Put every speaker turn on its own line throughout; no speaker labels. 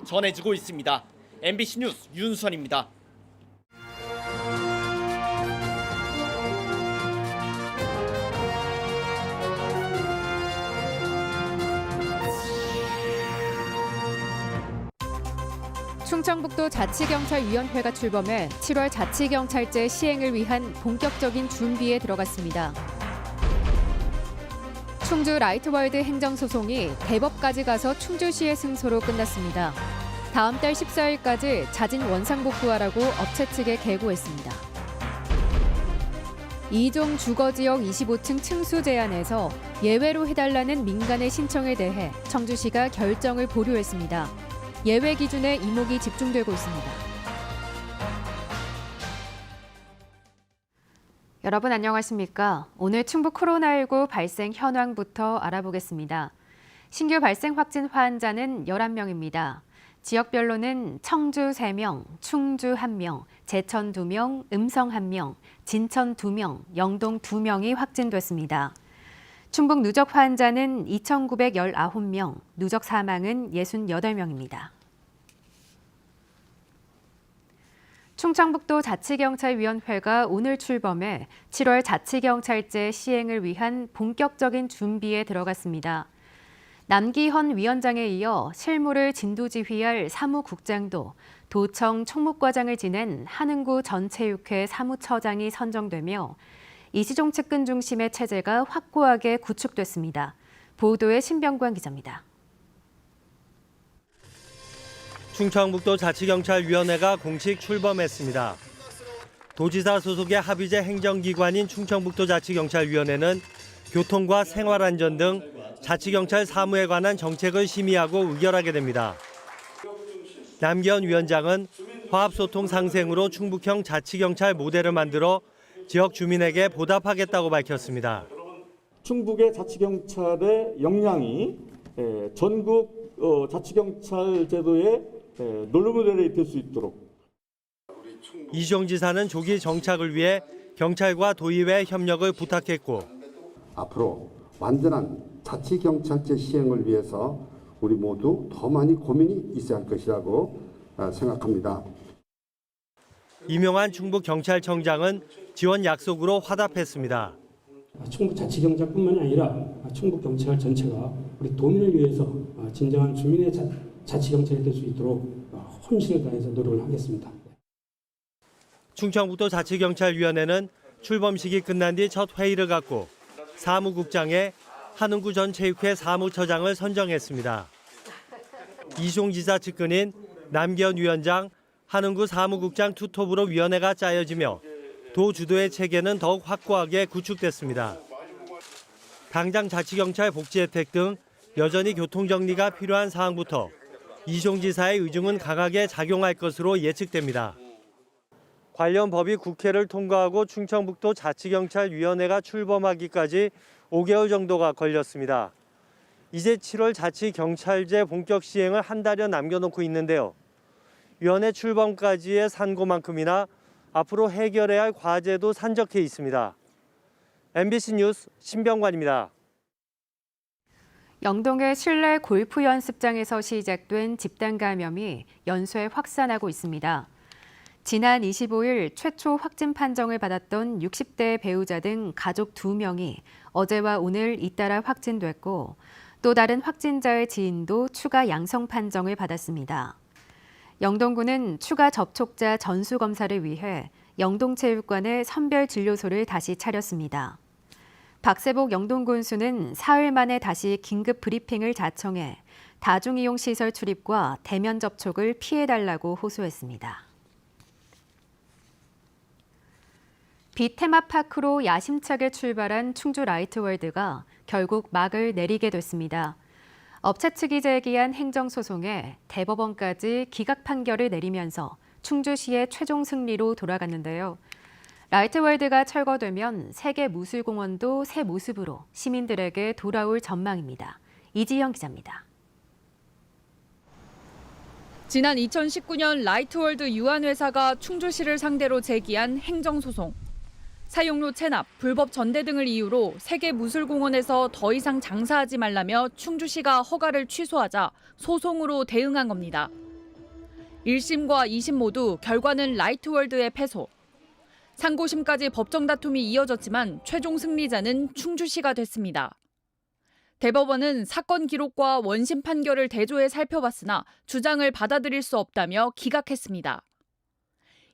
전해지고 있습니다. MBC 뉴스 윤수환입니다.
충청북도 자치경찰위원회가 출범해 7월 자치경찰제 시행을 위한 본격적인 준비에 들어갔습니다. 충주 라이트월드 행정소송이 대법까지 가서 충주시의 승소로 끝났습니다. 다음 달 14일까지 자진 원상복구하라고 업체 측에 계고했습니다. 2종 주거지역 25층 층수 제한에서 예외로 해달라는 민간의 신청에 대해 청주시가 결정을 보류했습니다. 예외 기준에 이목이 집중되고 있습니다. 여러분 안녕하십니까? 오늘 충북 코로나19 발생 현황부터 알아보겠습니다. 신규 발생 확진 환자는 11명입니다. 지역별로는 청주 3명, 충주 1명, 제천 2명, 음성 1명, 진천 2명, 영동 2명이 확진됐습니다. 충북 누적 환자는 2,919명, 누적 사망은 68명입니다. 충청북도 자치경찰위원회가 오늘 출범해 7월 자치경찰제 시행을 위한 본격적인 준비에 들어갔습니다. 남기헌 위원장에 이어 실무를 진두지휘할 사무국장도 도청 총무과장을 지낸 한흥구 전 체육회 사무처장이 선정되며 이시종 측근 중심의 체제가 확고하게 구축됐습니다. 보도에 신병관 기자입니다.
충청북도 자치경찰위원회가 공식 출범했습니다. 도지사 소속의 합의제 행정기관인 충청북도 자치경찰위원회는 교통과 생활안전 등 자치경찰 사무에 관한 정책을 심의하고 의결하게 됩니다. 남기현 위원장은 화합소통 상생으로 충북형 자치경찰 모델을 만들어 지역 주민에게 보답하겠다고 밝혔습니다.
충북의 자치경찰의 역량이 전국 자치경찰 제도의 롤모델이 될 수 있도록.
이시종 지사는 조기 정착을 위해 경찰과 도의회 협력을 부탁했고
앞으로 완전한 자치경찰제 시행을 위해서 우리 모두 더 많이 고민이 있어야 할 것이라고 생각합니다.
이명환 충북경찰청장은 지원 약속으로 화답했습니다.
충북자치경찰뿐만 아니라 충북경찰 전체가 우리 도민을 위해서 진정한 주민의 자치경찰이 될 수 있도록 혼신을 다해서 노력을 하겠습니다.
충청북도 자치경찰위원회는 출범식이 끝난 뒤 첫 회의를 갖고 사무국장에 한흥구 전 체육회 사무처장을 선정했습니다. 이시종 지사 측근인 남기현 위원장, 한흥구 사무국장 투톱으로 위원회가 짜여지며 도 주도의 체계는 더욱 확고하게 구축됐습니다. 당장 자치경찰 복지 혜택 등 여전히 교통정리가 필요한 사항부터 이시종 지사의 의중은 강하게 작용할 것으로 예측됩니다. 관련 법이 국회를 통과하고 충청북도 자치경찰위원회가 출범하기까지 5개월 정도가 걸렸습니다. 이제 7월 자치경찰제 본격 시행을 한 달여 남겨놓고 있는데요. 위원회 출범까지의 산고만큼이나 앞으로 해결해야 할 과제도 산적해 있습니다. MBC 뉴스 신병관입니다.
영동의 실내 골프 연습장에서 시작된 집단 감염이 연쇄 확산하고 있습니다. 지난 25일 최초 확진 판정을 받았던 60대 배우자 등 가족 2명이 어제와 오늘 잇따라 확진됐고 또 다른 확진자의 지인도 추가 양성 판정을 받았습니다. 영동구는 추가 접촉자 전수검사를 위해 영동체육관에 선별진료소를 다시 차렸습니다. 박세복 영동군수는 사흘 만에 다시 긴급 브리핑을 자청해 다중이용시설 출입과 대면 접촉을 피해달라고 호소했습니다. 빛 테마파크로 야심차게 출발한 충주 라이트월드가 결국 막을 내리게 됐습니다. 업체 측이 제기한 행정소송에 대법원까지 기각 판결을 내리면서 충주시의 최종 승리로 돌아갔는데요. 라이트월드가 철거되면 세계무술공원도 새 모습으로 시민들에게 돌아올 전망입니다. 이지영 기자입니다.
지난 2019년 라이트월드 유한회사가 충주시를 상대로 제기한 행정소송. 사용료 체납, 불법 전대 등을 이유로 세계무술공원에서 더 이상 장사하지 말라며 충주시가 허가를 취소하자 소송으로 대응한 겁니다. 1심과 2심 모두 결과는 라이트월드의 패소. 상고심까지 법정 다툼이 이어졌지만 최종 승리자는 충주시가 됐습니다. 대법원은 사건 기록과 원심 판결을 대조해 살펴봤으나 주장을 받아들일 수 없다며 기각했습니다.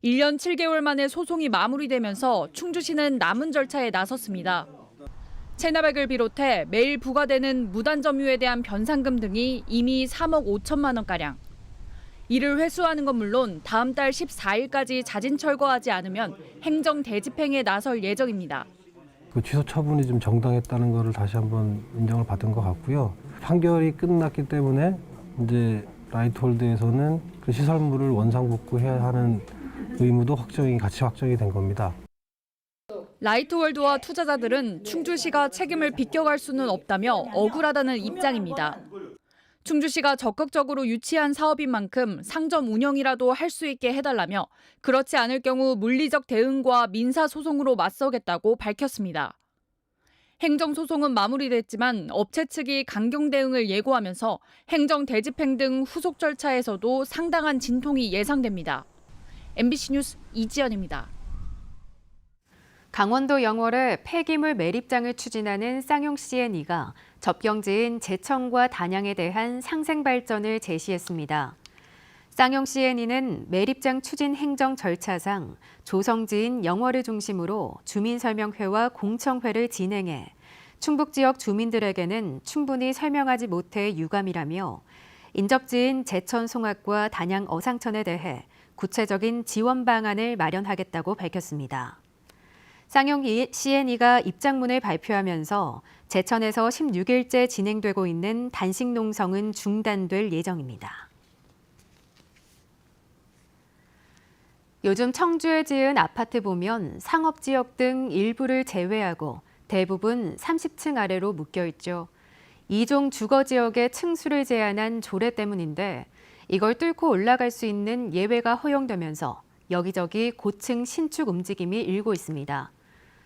1년 7개월 만에 소송이 마무리되면서 충주시는 남은 절차에 나섰습니다. 체납액을 비롯해 매일 부과되는 무단점유에 대한 변상금 등이 이미 3억 5천만 원가량. 이를 회수하는 건 물론 다음 달 14일까지 자진 철거하지 않으면 행정 대집행에 나설 예정입니다.
그 취소 처분이 좀 정당했다는 것을 다시 한번 인정을 받은 것 같고요. 판결이 끝났기 때문에 이제 라이트홀드에서는 그 시설물을 원상복구해야 하는 의무도 같이 확정이 된 겁니다.
라이트월드와 투자자들은 충주시가 책임을 비껴갈 수는 없다며 억울하다는 입장입니다. 충주시가 적극적으로 유치한 사업인 만큼 상점 운영이라도 할 수 있게 해달라며 그렇지 않을 경우 물리적 대응과 민사소송으로 맞서겠다고 밝혔습니다. 행정소송은 마무리됐지만 업체 측이 강경 대응을 예고하면서 행정 대집행 등 후속 절차에서도 상당한 진통이 예상됩니다. MBC 뉴스 이지연입니다.
강원도 영월에 폐기물 매립장을 추진하는 쌍용 C&E가 접경지인 제천과 단양에 대한 상생 발전을 제시했습니다. 쌍용 C&E는 매립장 추진 행정 절차상 조성지인 영월을 중심으로 주민설명회와 공청회를 진행해 충북 지역 주민들에게는 충분히 설명하지 못해 유감이라며 인접지인 제천 송악과 단양 어상천에 대해 구체적인 지원 방안을 마련하겠다고 밝혔습니다. 쌍용 C&E가 입장문을 발표하면서 제천에서 16일째 진행되고 있는 단식 농성은 중단될 예정입니다. 요즘 청주에 지은 아파트 보면 상업지역 등 일부를 제외하고 대부분 30층 아래로 묶여있죠. 2종 주거지역의 층수를 제한한 조례 때문인데 이걸 뚫고 올라갈 수 있는 예외가 허용되면서 여기저기 고층 신축 움직임이 일고 있습니다.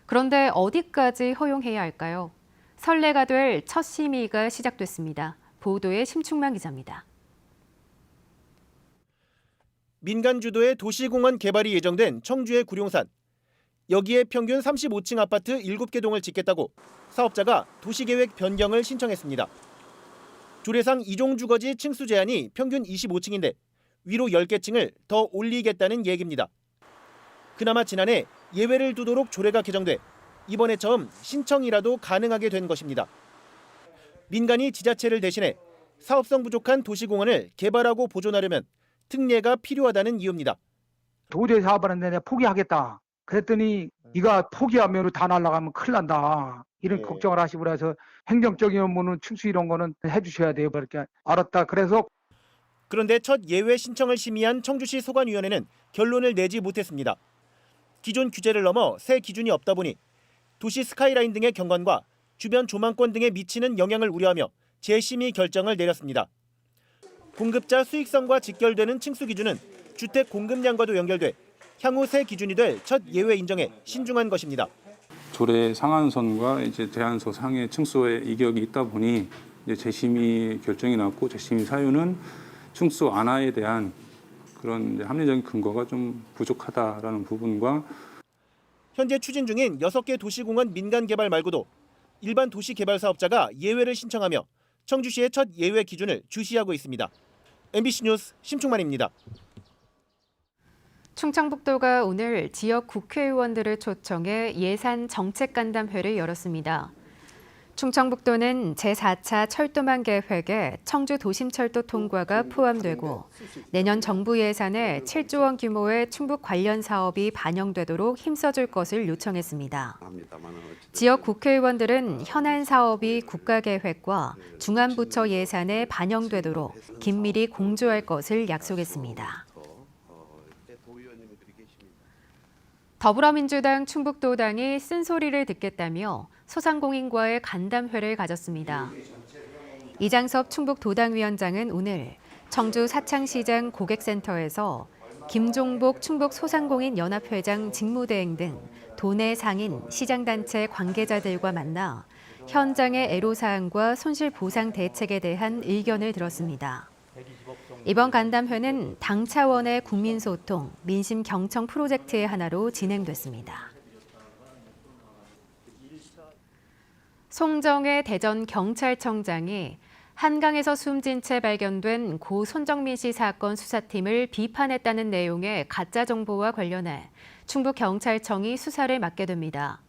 그런데 어디까지 허용해야 할까요? 선례가 될 첫 심의가 시작됐습니다. 보도에 심충만 기자입니다.
민간 주도의 도시공원 개발이 예정된 청주의 구룡산. 여기에 평균 35층 아파트 7개 동을 짓겠다고 사업자가 도시계획 변경을 신청했습니다. 조례상 2종 주거지 층수 제한이 평균 25층인데 위로 10개 층을 더 올리겠다는 얘기입니다. 그나마 지난해 예외를 두도록 조례가 개정돼 이번에 처음 신청이라도 가능하게 된 것입니다. 민간이 지자체를 대신해 사업성 부족한 도시공원을 개발하고 보존하려면 특례가 필요하다는 이유입니다.
도저히 사업하는데 내가 포기하겠다. 그랬더니 네가 포기하면 다 날아가면 큰일 난다. 이런 걱정을 하시고 그래서 행정적인 업무는 층수 이런 거는 해주셔야 돼요. 그렇게 알았다. 그래서
그런데 첫 예외 신청을 심의한 청주시 소관위원회는 결론을 내지 못했습니다. 기존 규제를 넘어 새 기준이 없다 보니 도시 스카이라인 등의 경관과 주변 조망권 등에 미치는 영향을 우려하며 재심의 결정을 내렸습니다. 공급자 수익성과 직결되는 층수 기준은 주택 공급량과도 연결돼 향후 새 기준이 될 첫 예외 인정에 신중한 것입니다.
조례 상한선과 이제 제한소 상해 층수의 이격이 있다 보니 이제 재심의 결정이 났고 재심의 사유는 층수 완화에 대한 그런 합리적인 근거가 좀 부족하다라는 부분과
현재 추진 중인 6개 도시공원 민간 개발 말고도 일반 도시 개발 사업자가 예외를 신청하며 청주시의 첫 예외 기준을 주시하고 있습니다. MBC 뉴스 심충만입니다.
충청북도가 오늘 지역 국회의원들을 초청해 예산 정책 간담회를 열었습니다. 충청북도는 제4차 철도망 계획에 청주 도심철도 통과가 포함되고 내년 정부 예산에 7조 원 규모의 충북 관련 사업이 반영되도록 힘써줄 것을 요청했습니다. 지역 국회의원들은 현안 사업이 국가계획과 중앙부처 예산에 반영되도록 긴밀히 공조할 것을 약속했습니다. 더불어민주당 충북도당이 쓴소리를 듣겠다며 소상공인과의 간담회를 가졌습니다. 이장섭 충북도당위원장은 오늘 청주 사창시장 고객센터에서 김종복 충북소상공인연합회장 직무대행 등 도내 상인, 시장단체 관계자들과 만나 현장의 애로사항과 손실보상 대책에 대한 의견을 들었습니다. 이번 간담회는 당 차원의 국민소통, 민심 경청 프로젝트의 하나로 진행됐습니다. 송정의 대전 경찰청장이 한강에서 숨진 채 발견된 고 손정민 씨 사건 수사팀을 비판했다는 내용의 가짜 정보와 관련해 충북경찰청이 수사를 맡게 됩니다.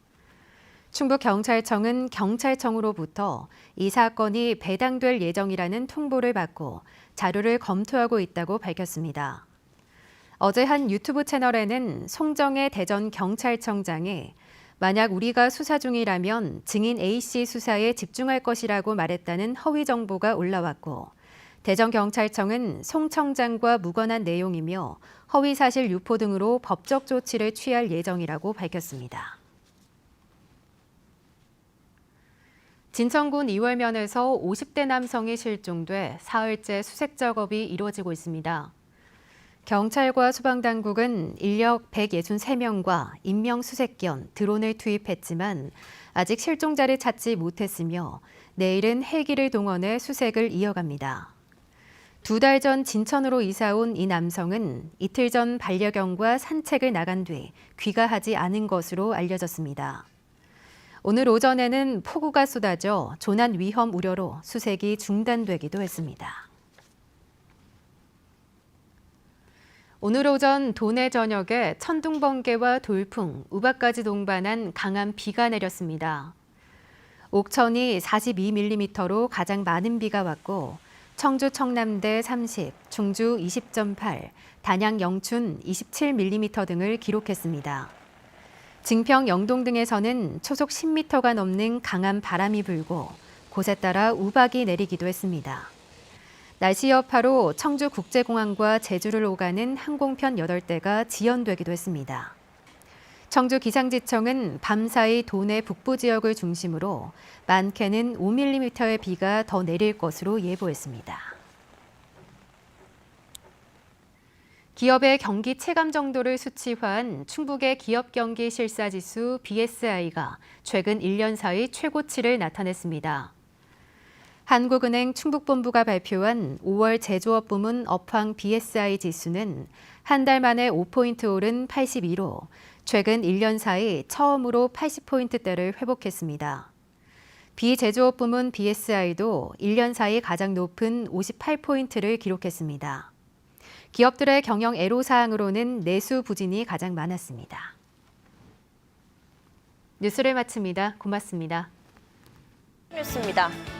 충북경찰청은 경찰청으로부터 이 사건이 배당될 예정이라는 통보를 받고 자료를 검토하고 있다고 밝혔습니다. 어제 한 유튜브 채널에는 송정의 대전 경찰청장이 만약 우리가 수사 중이라면 증인 A씨 수사에 집중할 것이라고 말했다는 허위 정보가 올라왔고 대전경찰청은 송 청장과 무관한 내용이며 허위 사실 유포 등으로 법적 조치를 취할 예정이라고 밝혔습니다. 진천군 이월면에서 50대 남성이 실종돼 사흘째 수색 작업이 이루어지고 있습니다. 경찰과 소방당국은 인력 163명과 인명수색견, 드론을 투입했지만 아직 실종자를 찾지 못했으며 내일은 헬기를 동원해 수색을 이어갑니다. 2달 전 진천으로 이사 온 이 남성은 이틀 전 반려견과 산책을 나간 뒤 귀가하지 않은 것으로 알려졌습니다. 오늘 오전에는 폭우가 쏟아져 조난 위험 우려로 수색이 중단되기도 했습니다. 오늘 오전 도내 전역에 천둥, 번개와 돌풍, 우박까지 동반한 강한 비가 내렸습니다. 옥천이 42mm로 가장 많은 비가 왔고 청주 청남대 30, 충주 20.8, 단양 영춘 27mm 등을 기록했습니다. 증평 영동 등에서는 초속 10m가 넘는 강한 바람이 불고 곳에 따라 우박이 내리기도 했습니다. 날씨 여파로 청주국제공항과 제주를 오가는 항공편 8대가 지연되기도 했습니다. 청주기상지청은 밤사이 도내 북부 지역을 중심으로 많게는 5mm의 비가 더 내릴 것으로 예보했습니다. 기업의 경기 체감 정도를 수치화한 충북의 기업경기 실사지수 BSI가 최근 1년 사이 최고치를 나타냈습니다. 한국은행 충북본부가 발표한 5월 제조업 부문 업황 BSI 지수는 한 달 만에 5포인트 오른 82로 최근 1년 사이 처음으로 80포인트대를 회복했습니다. 비제조업 부문 BSI도 1년 사이 가장 높은 58포인트를 기록했습니다. 기업들의 경영 애로사항으로는 내수 부진이 가장 많았습니다. 뉴스를 마칩니다. 고맙습니다.
뉴스입니다.